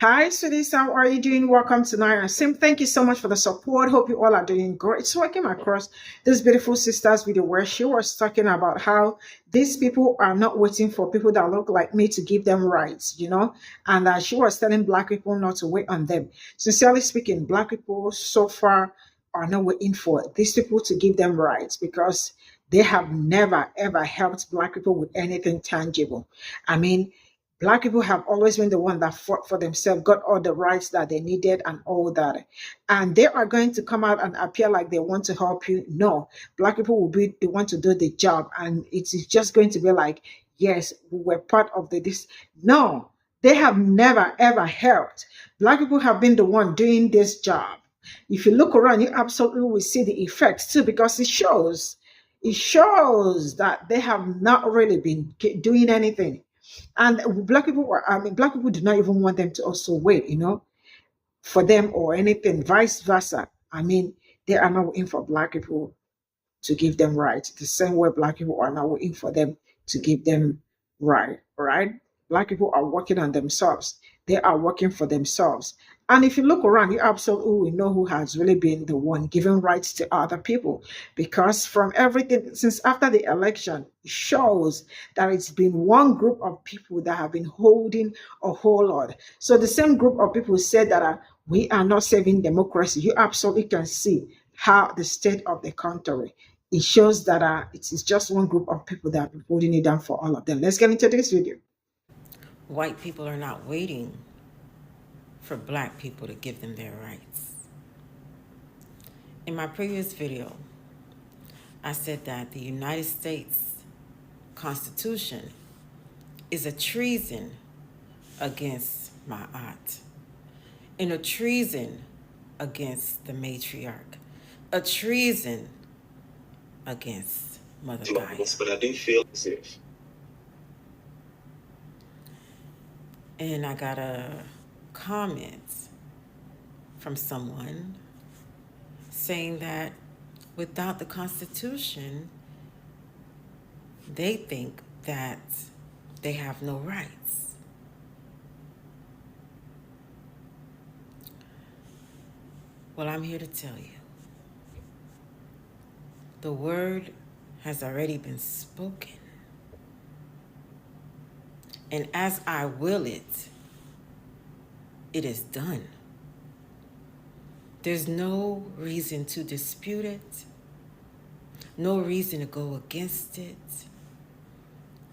Hi, sweeties. How are you doing? Welcome to N0t. Thank you so much for the support. Hope you all are doing great. So I came across this beautiful sister's video where she was talking about how these people are not waiting for people that look like me to give them rights, and she was telling black people not to wait on them. Sincerely speaking, black people so far are not waiting for these people to give them rights because they have never ever helped black people with anything tangible. I mean, Black people have always been the one that fought for themselves, got all the rights that they needed and all that. And they are going to come out and appear like they want to help you. No, Black people will be the one to do the job. And it is just going to be like, yes, we were part of this. No, they have never, ever helped. Black people have been the one doing this job. If you look around, you absolutely will see the effects too, because it shows that they have not really been doing anything. And black people do not even want them to also wait, for them or anything, vice versa. I mean, they are not waiting for black people to give them rights. The same way black people are not waiting for them to give them right? Black people are working on themselves. They are working for themselves. And if you look around, you absolutely know who has really been the one giving rights to other people. Because from everything since after the election, it shows that it's been one group of people that have been holding a whole lot. So the same group of people said that we are not saving democracy. You absolutely can see how the state of the country, it shows that it is just one group of people that have been holding it down for all of them. Let's get into this video. White people are not waiting for black people to give them their rights. In my previous video, I said that the United States Constitution is a treason against my aunt, and a treason against the matriarch, a treason against Mother Gaia. But I do feel safe. And I got a comment from someone saying that without the Constitution, they think that they have no rights. Well, I'm here to tell you, the word has already been spoken. And as I will it, it is done. There's no reason to dispute it, no reason to go against it,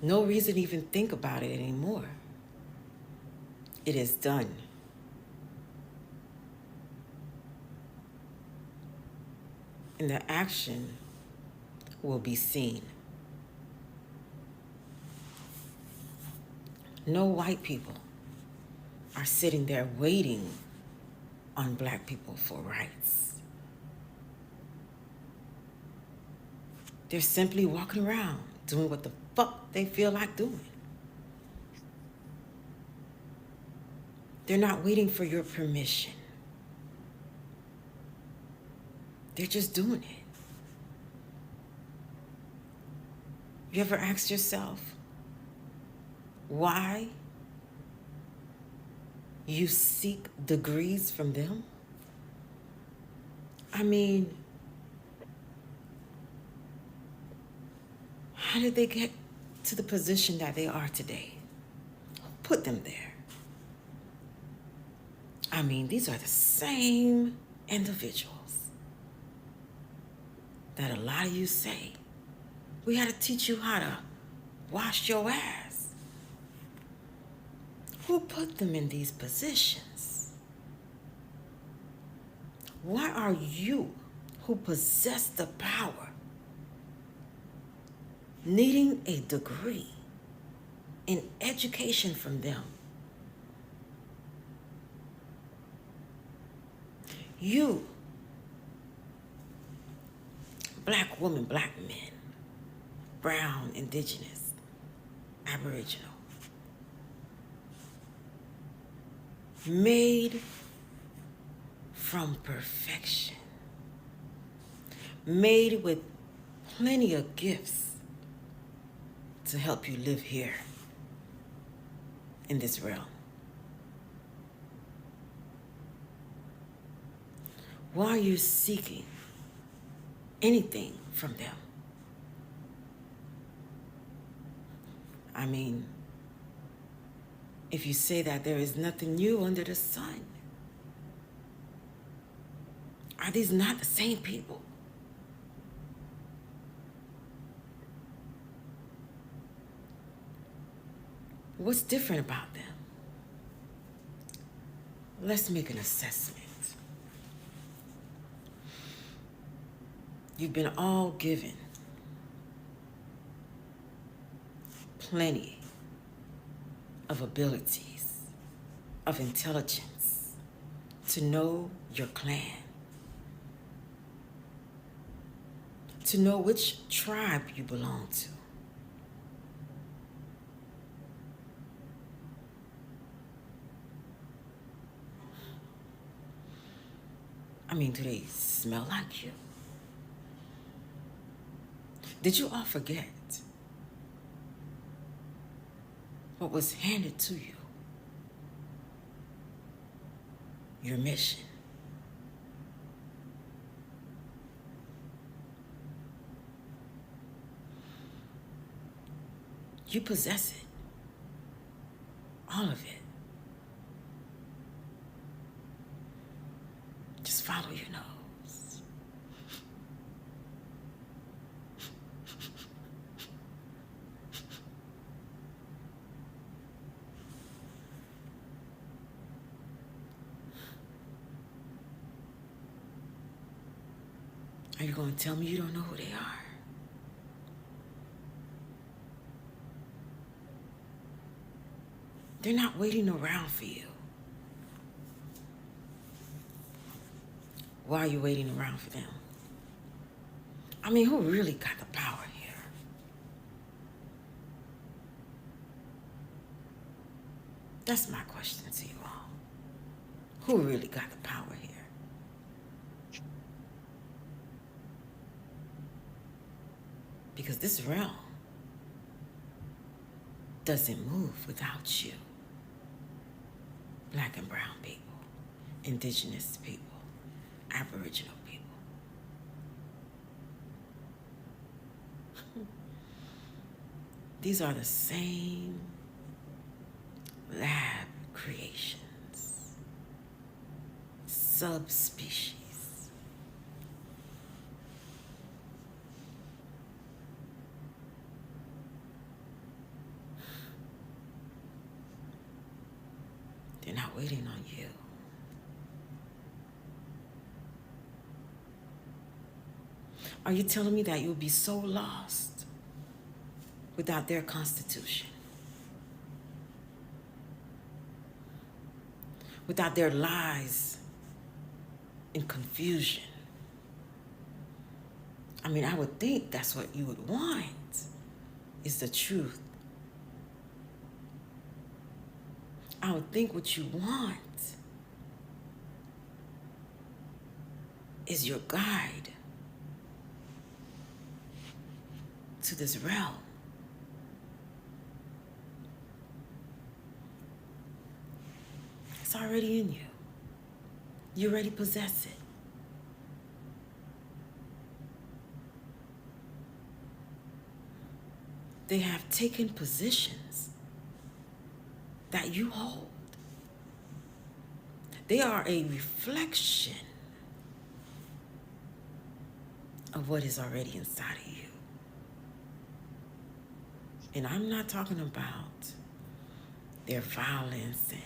no reason to even think about it anymore. It is done. And the action will be seen. No white people are sitting there waiting on black people for rights. They're simply walking around doing what the fuck they feel like doing. They're not waiting for your permission. They're just doing it. You ever asked yourself why you seek degrees from them? I mean, how did they get to the position that they are today? Who put them there? I mean, these are the same individuals that a lot of you say, we had to teach you how to wash your ass. Who put them in these positions? Why are you, who possess the power, needing a degree in education from them? You, black woman, black men, brown, indigenous, aboriginal, made from perfection, made with plenty of gifts to help you live here in this realm. Why are you seeking anything from them? I mean, if you say that there is nothing new under the sun, are these not the same people? What's different about them? Let's make an assessment. You've been all given plenty of abilities, of intelligence to know your clan, to know which tribe you belong to. I mean, do they smell like you? Did you all forget what was handed to you? Your mission. You possess it. All of it. Just follow your nose. Are you going to tell me you don't know who they are? They're not waiting around for you. Why are you waiting around for them? I mean, who really got the power here? That's my question to you all. Who really got the power here? Because this realm doesn't move without you. Black and brown people, indigenous people, Aboriginal people. These are the same lab creations, subspecies. They're not waiting on you. Are you telling me that you'll be so lost without their constitution? Without their lies and confusion? I mean, I would think that's what you would want, is the truth. I would think what you want is your guide to this realm. It's already in you. You already possess it. They have taken positions that you hold. They are a reflection of what is already inside of you. And I'm not talking about their violence and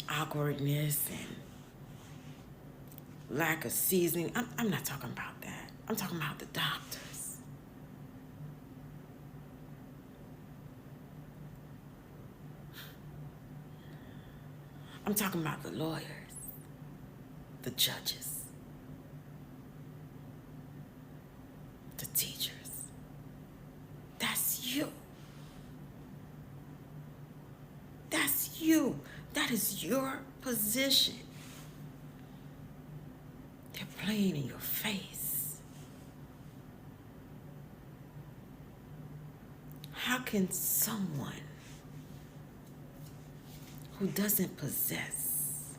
awkwardness and lack of seasoning. I'm not talking about that. I'm talking about the doctors. I'm talking about the lawyers, the judges, the teachers. That's you. That's you. That is your position. They're playing in your face. How can someone who doesn't possess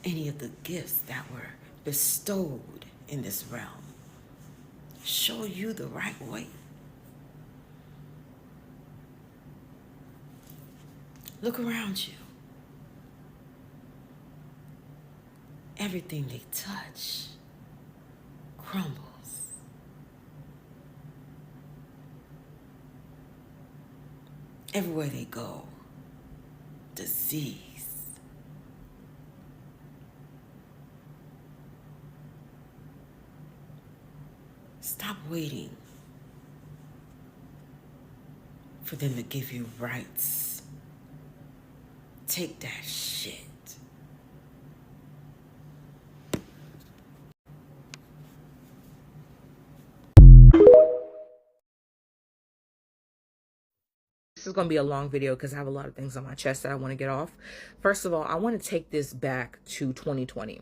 any of the gifts that were bestowed in this realm. Show you the right way. Look around you. Everything they touch crumbles. Everywhere they go, disease. Stop waiting for them to give you rights. Take that shit. This is going to be a long video because I have a lot of things on my chest that I want to get off. First of all, I want to take this back to 2020.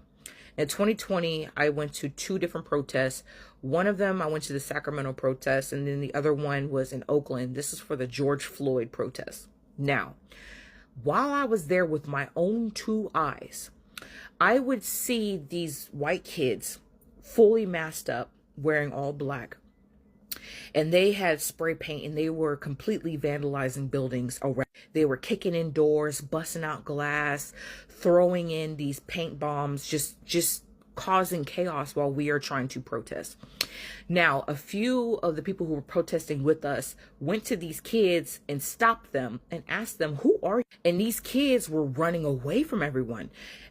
In 2020, I went to 2 different protests. One of them, I went to the Sacramento protest, and then the other one was in Oakland. This is for the George Floyd protest. Now, while I was there with my own 2 eyes, I would see these white kids fully masked up, wearing all black. And they had spray paint and they were completely vandalizing buildings around. They were kicking in doors, busting out glass, throwing in these paint bombs, just causing chaos while we are trying to protest. Now, a few of the people who were protesting with us went to these kids and stopped them and asked them, "Who are you?" And these kids were running away from everyone.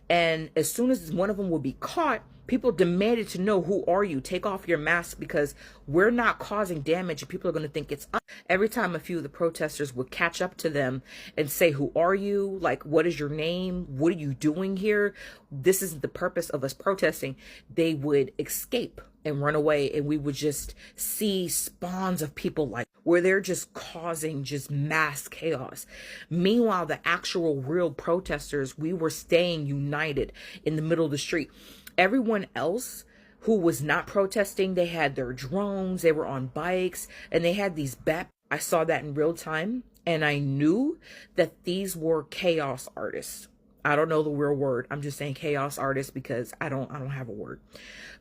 And as soon as one of them would be caught, people demanded to know, "Who are you? Take off your mask because we're not causing damage and people are going to think it's us." Every time a few of the protesters would catch up to them and say, "Who are you? Like, what is your name? What are you doing here? This isn't the purpose of us protesting," they would escape and run away, and we would just see spawns of people like where they're just causing just mass chaos. Meanwhile, the actual real protesters, we were staying united in the middle of the street. Everyone else who was not protesting, they had their drones, they were on bikes, and they had these I saw that in real time, and I knew that these were chaos artists. I don't know the real word. I'm just saying chaos artists because I don't have a word.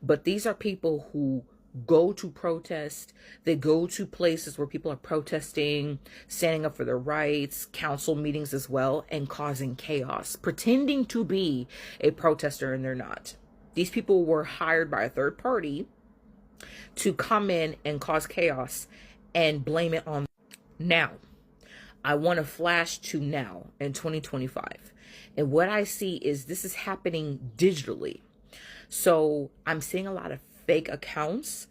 But these are people who go to protest. They go to places where people are protesting, standing up for their rights, council meetings as well, and causing chaos, pretending to be a protester, and they're not. These people were hired by a third party to come in and cause chaos and blame it on. Now, I want to flash to now in 2025. And what I see is this is happening digitally. So I'm seeing a lot of fake accounts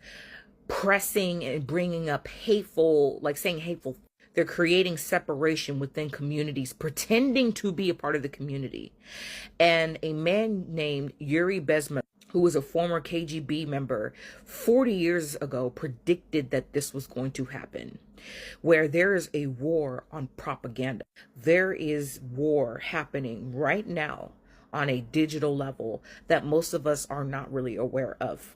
pressing and bringing up hateful, like saying hateful. They're creating separation within communities, pretending to be a part of the community. And a man named Yuri Bezmenov, who was a former KGB member 40 years ago, predicted that this was going to happen. Where there is a war on propaganda. There is war happening right now on a digital level that most of us are not really aware of.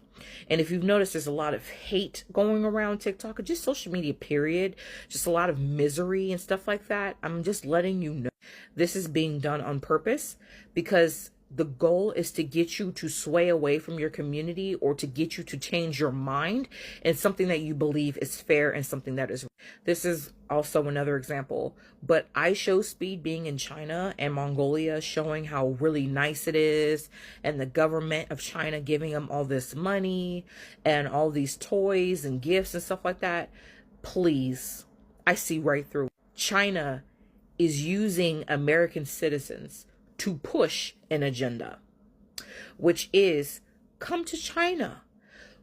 And if you've noticed, there's a lot of hate going around TikTok, or just social media, period. Just a lot of misery and stuff like that. I'm just letting you know this is being done on purpose, because the goal is to get you to sway away from your community, or to get you to change your mind and something that you believe is fair and something that is. This is also another example, but I show speed being in China and Mongolia, showing how really nice it is, and the government of China giving them all this money and all these toys and gifts and stuff like that. Please, I see right through. China is using American citizens to push an agenda, which is, come to China.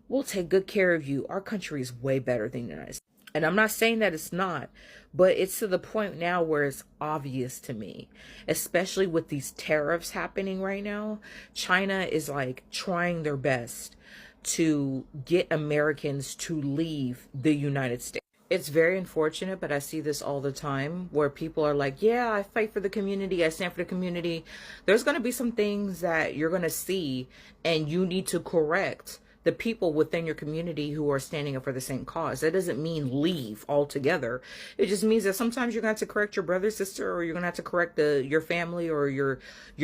We'll take good care of you. Our country is way better than the United States. And I'm not saying that it's not, but it's to the point now where it's obvious to me, especially with these tariffs happening right now. China is like trying their best to get Americans to leave the United States. It's very unfortunate, but I see this all the time where people are like, yeah, I fight for the community, I stand for the community. There's going to be some things that you're going to see and you need to correct the people within your community who are standing up for the same cause. That doesn't mean leave altogether. It just means that sometimes you're going to have to correct your brother, sister, or you're going to have to correct your family or your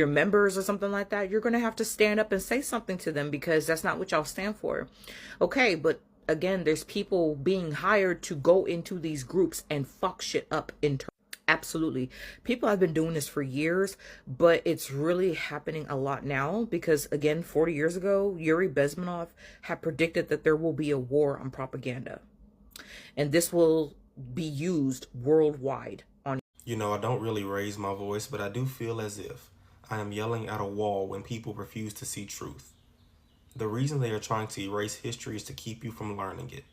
members or something like that. You're going to have to stand up and say something to them because that's not what y'all stand for. Okay, but again, there's people being hired to go into these groups and fuck shit up internally. Absolutely. People have been doing this for years, but it's really happening a lot now because, again, 40 years ago, Yuri Bezmenov had predicted that there will be a war on propaganda. And this will be used worldwide on. You know, I don't really raise my voice, but I do feel as if I am yelling at a wall when people refuse to see truth. The reason they are trying to erase history is to keep you from learning it.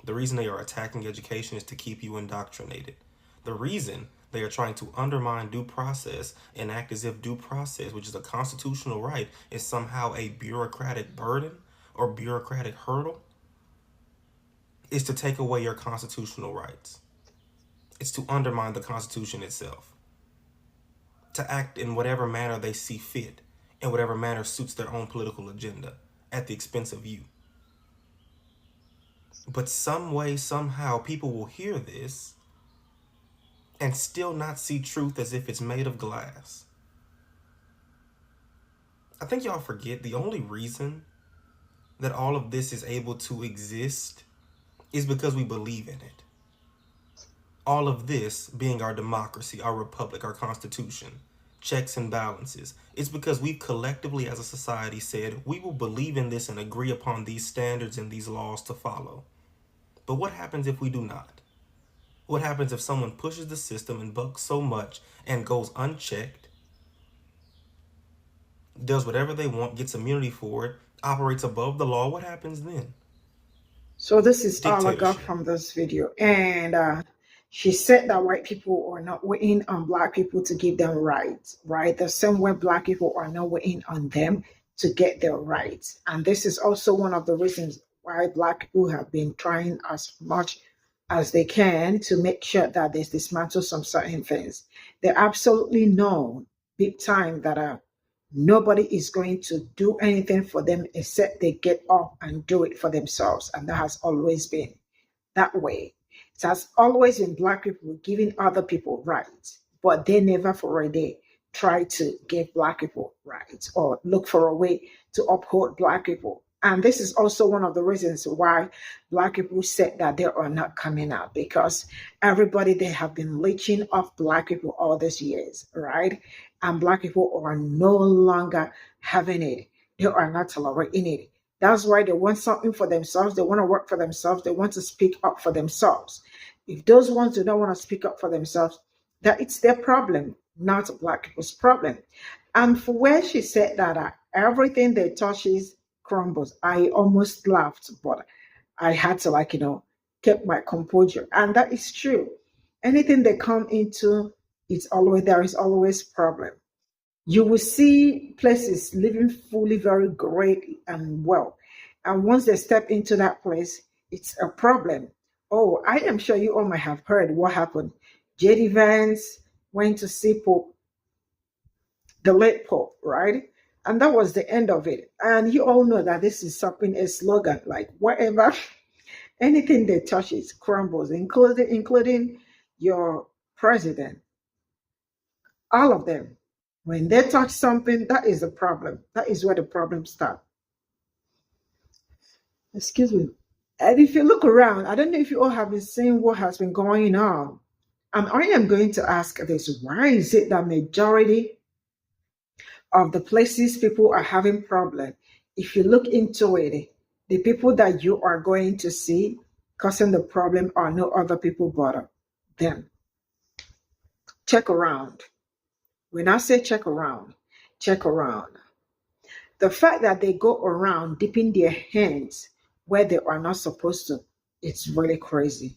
The reason they are attacking education is to keep you indoctrinated. The reason they are trying to undermine due process and act as if due process, which is a constitutional right, is somehow a bureaucratic burden or bureaucratic hurdle, is to take away your constitutional rights. It's to undermine the Constitution itself. To act in whatever manner they see fit, in whatever manner suits their own political agenda, at the expense of you. But some way, somehow, people will hear this and still not see truth as if it's made of glass. I think y'all forget the only reason that all of this is able to exist is because we believe in it. All of this being our democracy, our republic, our constitution, checks and balances. It's because we've collectively as a society said we will believe in this and agree upon these standards and these laws to follow. But what happens if we do not? What happens if someone pushes the system and bucks so much and goes unchecked, does whatever they want, gets immunity for it, operates above the law? What happens then? So this is all I got from this video. And she said that white people are not waiting on black people to give them rights, right? The same way black people are not waiting on them to get their rights. And this is also one of the reasons why black people have been trying as much as they can to make sure that they dismantle some certain things. They absolutely know big time that nobody is going to do anything for them except they get up and do it for themselves. And that has always been that way. It has always been black people giving other people rights, but they never for a day try to give black people rights or look for a way to uphold black people. And this is also one of the reasons why black people said that they are not coming out, because everybody, they have been leeching off black people all these years, right? And black people are no longer having it. They are not tolerating it. That's why they want something for themselves. They want to work for themselves. They want to speak up for themselves. If those ones do not want to speak up for themselves, that it's their problem, not black people's problem. And for where she said that everything they touches crumbles, I almost laughed, but I had to keep my composure. And that is true. Anything they come into, there is always problem. You will see places living fully very great and well. And once they step into that place, it's a problem. Oh, I am sure you all might have heard what happened. J.D. Vance went to see Pope, the late Pope, right? And that was the end of it. And you all know that this is something, a slogan, like whatever, anything they touch, it crumbles, including your president. All of them. When they touch something, that is the problem. That is where the problem starts. Excuse me. And if you look around, I don't know if you all have been seeing what has been going on. And I am going to ask this: why is it that majority of the places people are having problem, if you look into it, the people that you are going to see causing the problem are no other people but them? Check around. When I say check around, check around. The fact that they go around dipping their hands where they are not supposed to, it's really crazy.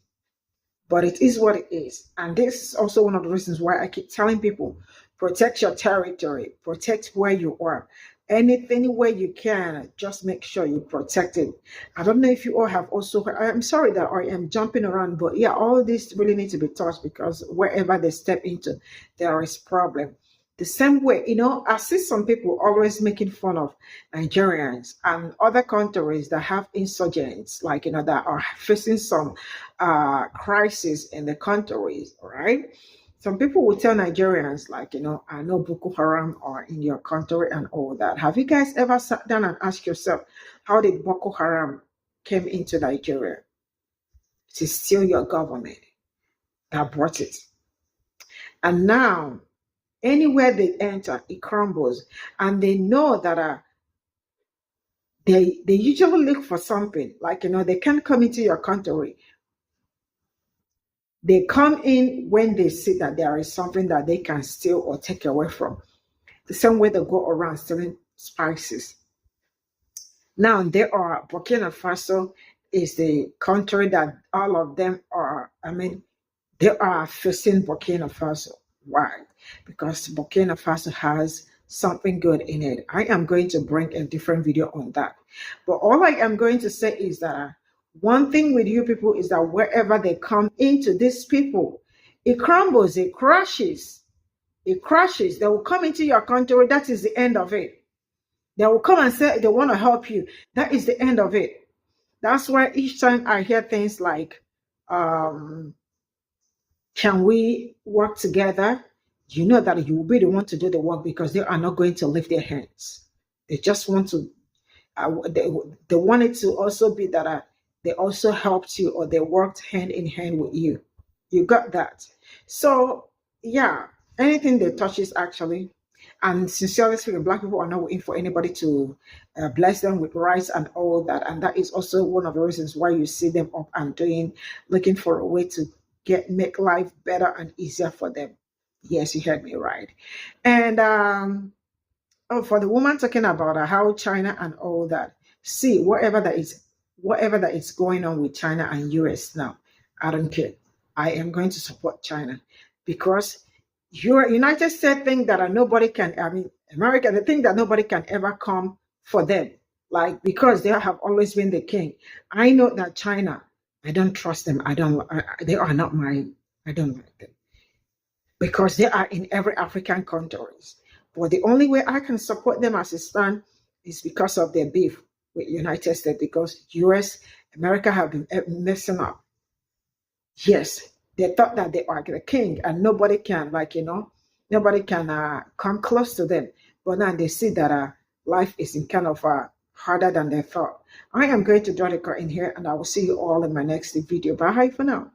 But it is what it is. And this is also one of the reasons why I keep telling people, protect your territory, protect where you are. Any way you can, just make sure you protect it. I don't know if you all have also heard, I'm sorry that I am jumping around, but yeah, all this really needs to be touched, because wherever they step into, there is problem. The same way, I see some people always making fun of Nigerians and other countries that have insurgents, like, that are facing some crisis in the countries, right? Some people will tell Nigerians, like, I know Boko Haram are in your country and all that. Have you guys ever sat down and asked yourself, how did Boko Haram came into Nigeria? It is still your government that brought it. And now, anywhere they enter, it crumbles. And they know that they usually look for something. Like, they can't come into your country. They come in when they see that there is something that they can steal or take away from. The same way they go around stealing spices. Now, there are Burkina Faso is the country that all of them are, they are facing Burkina Faso. Why? Because Burkina Faso has something good in it. I am going to bring a different video on that. But all I am going to say is that one thing with you people is that wherever they come into these people, it crumbles, it crashes. It crashes. They will come into your country. That is the end of it. They will come and say they want to help you. That is the end of it. That's why each time I hear things like, can we work together? You know that you will be the one to do the work because they are not going to lift their hands. They just want to, they want it to also be that they also helped you or they worked hand in hand with you. You got that. So, yeah, anything they touches actually. And sincerely speaking, Black people are not waiting for anybody to bless them with rights and all that. And that is also one of the reasons why you see them up and looking for a way to make life better and easier for them. Yes, you heard me right. And for the woman talking about how China and all that. See, whatever that is going on with China and US now, I don't care. I am going to support China because your United States think that nobody can, America, they think that nobody can ever come for them. Like, because they have always been the king. I know that China, I don't trust them. They are not I don't like them. Because they are in every African countries. But the only way I can support them as a stand is because of their beef with United States, because US, America have been messing up. Yes, they thought that they are the king and nobody can, nobody can come close to them. But now they see that life is in kind of harder than they thought. I am going to draw the curtain here and I will see you all in my next video. Bye for now.